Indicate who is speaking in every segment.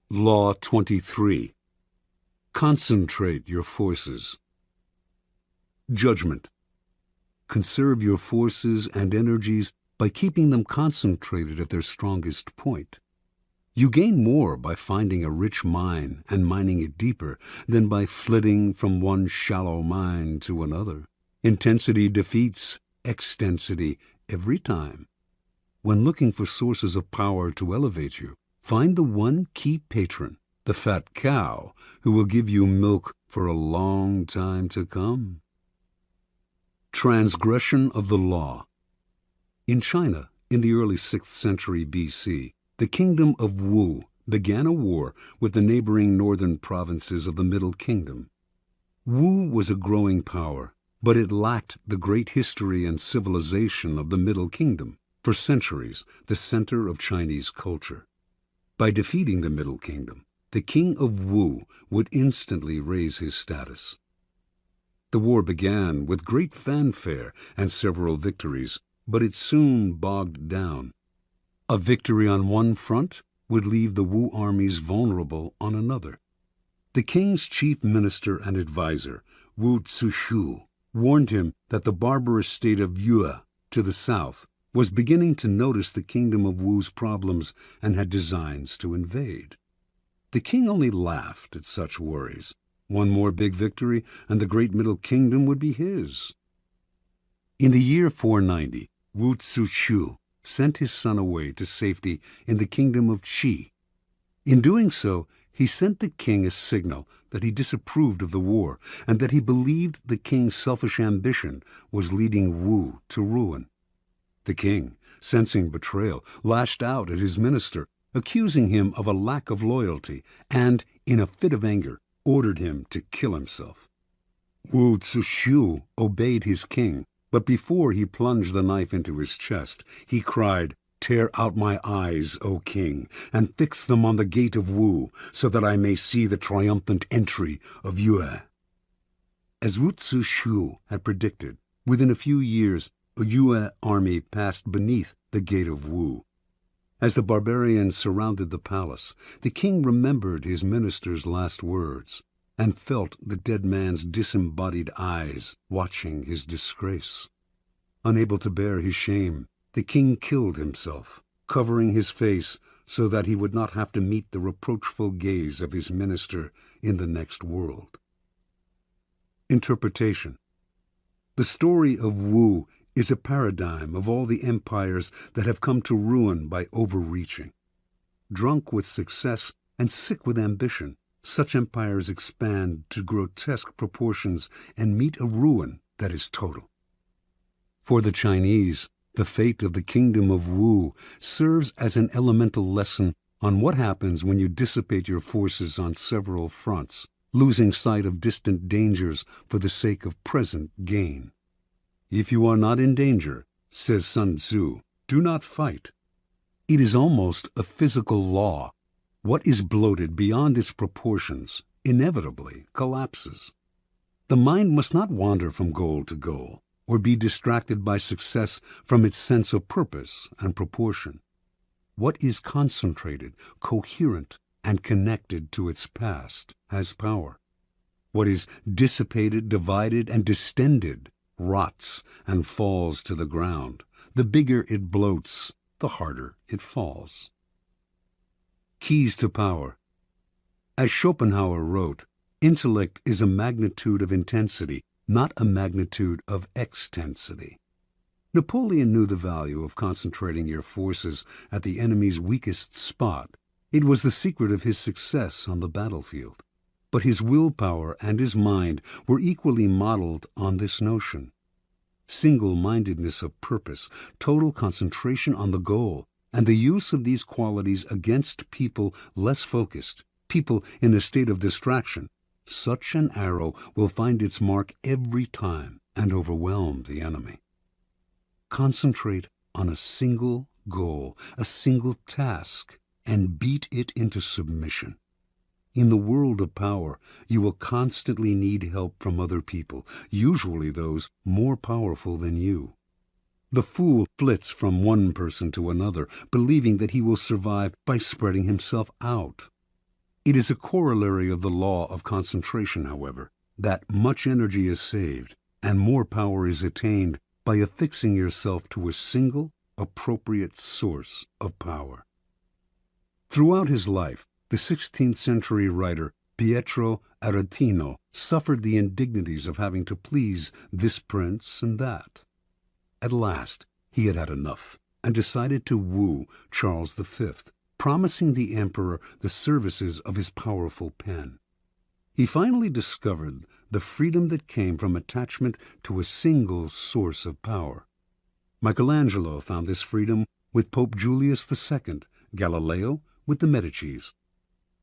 Speaker 1: Law 23. Concentrate your forces. Judgment. Conserve your forces and energies by keeping them concentrated at their strongest point. You gain more by finding a rich mine and mining it deeper than by flitting from one shallow mine to another. Intensity defeats extensity every time. When looking for sources of power to elevate you, find the one key patron, the fat cow, who will give you milk for a long time to come. Transgression of the law. In China, in the early 6th century BC, the kingdom of Wu began a war with the neighboring northern provinces of the Middle Kingdom. Wu was a growing power, but it lacked the great history and civilization of the Middle Kingdom, for centuries the center of Chinese culture. By defeating the Middle Kingdom, the king of Wu would instantly raise his status. The war began with great fanfare and several victories, but it soon bogged down. A victory on one front would leave the Wu armies vulnerable on another. The king's chief minister and advisor, Wu Zishu, warned him that the barbarous state of Yue to the south was beginning to notice the kingdom of Wu's problems and had designs to invade. The king only laughed at such worries. One more big victory, and the great Middle Kingdom would be his. In the year 490, Wu Zishu sent his son away to safety in the kingdom of Qi. In doing so, he sent the king a signal that he disapproved of the war and that he believed the king's selfish ambition was leading Wu to ruin. The king, sensing betrayal, lashed out at his minister, accusing him of a lack of loyalty, and, in a fit of anger, ordered him to kill himself. Wu Zishu obeyed his king, but before he plunged the knife into his chest, he cried, "Tear out my eyes, O king, and fix them on the gate of Wu, so that I may see the triumphant entry of Yue." As Wu Zishu had predicted, within a few years, a Yue army passed beneath the gate of Wu. As the barbarians surrounded the palace, the king remembered his minister's last words and felt the dead man's disembodied eyes watching his disgrace. Unable to bear his shame, the king killed himself, covering his face so that he would not have to meet the reproachful gaze of his minister in the next world. Interpretation. The story of Wu is a paradigm of all the empires that have come to ruin by overreaching. Drunk with success and sick with ambition, such empires expand to grotesque proportions and meet a ruin that is total. For the Chinese, the fate of the kingdom of Wu serves as an elemental lesson on what happens when you dissipate your forces on several fronts, losing sight of distant dangers for the sake of present gain. If you are not in danger, says Sun Tzu, do not fight. It is almost a physical law. What is bloated beyond its proportions inevitably collapses. The mind must not wander from goal to goal, or be distracted by success from its sense of purpose and proportion. What is concentrated, coherent, and connected to its past has power. What is dissipated, divided, and distended rots and falls to the ground. The bigger it bloats, the harder it falls. Keys to power. As Schopenhauer wrote, intellect is a magnitude of intensity, not a magnitude of extensity. Napoleon knew the value of concentrating your forces at the enemy's weakest spot. It was the secret of his success on the battlefield. But his willpower and his mind were equally modeled on this notion. Single-mindedness of purpose, total concentration on the goal, and the use of these qualities against people less focused, people in a state of distraction, such an arrow will find its mark every time and overwhelm the enemy. Concentrate on a single goal, a single task, and beat it into submission. In the world of power, you will constantly need help from other people, usually those more powerful than you. The fool flits from one person to another, believing that he will survive by spreading himself out. It is a corollary of the law of concentration, however, that much energy is saved and more power is attained by affixing yourself to a single, appropriate source of power. Throughout his life, the 16th century writer Pietro Aretino suffered the indignities of having to please this prince and that. At last, he had had enough and decided to woo Charles V, promising the emperor the services of his powerful pen. He finally discovered the freedom that came from attachment to a single source of power. Michelangelo found this freedom with Pope Julius II, Galileo with the Medicis.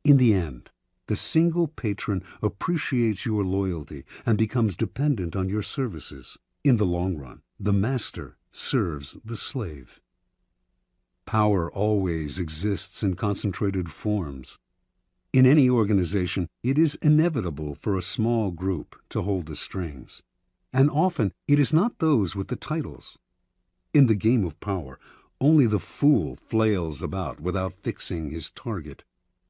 Speaker 1: In the end, the single patron appreciates your loyalty and becomes dependent on your services. In the long run, the master serves the slave. Power always exists in concentrated forms. In any organization, it is inevitable for a small group to hold the strings, and often it is not those with the titles. In the game of power, only the fool flails about without fixing his target.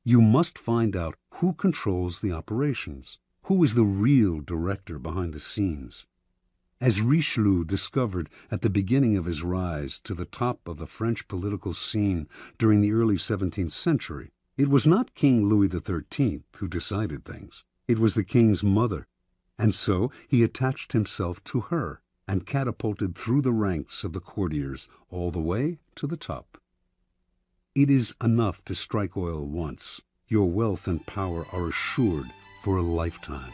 Speaker 1: You must find out who controls the operations, who is the real director behind the scenes. As Richelieu discovered at the beginning of his rise to the top of the French political scene during the early 17th century, it was not King Louis XIII who decided things. It was the king's mother, and so he attached himself to her and catapulted through the ranks of the courtiers all the way to the top. It is enough to strike oil once. Your wealth and power are assured for a lifetime.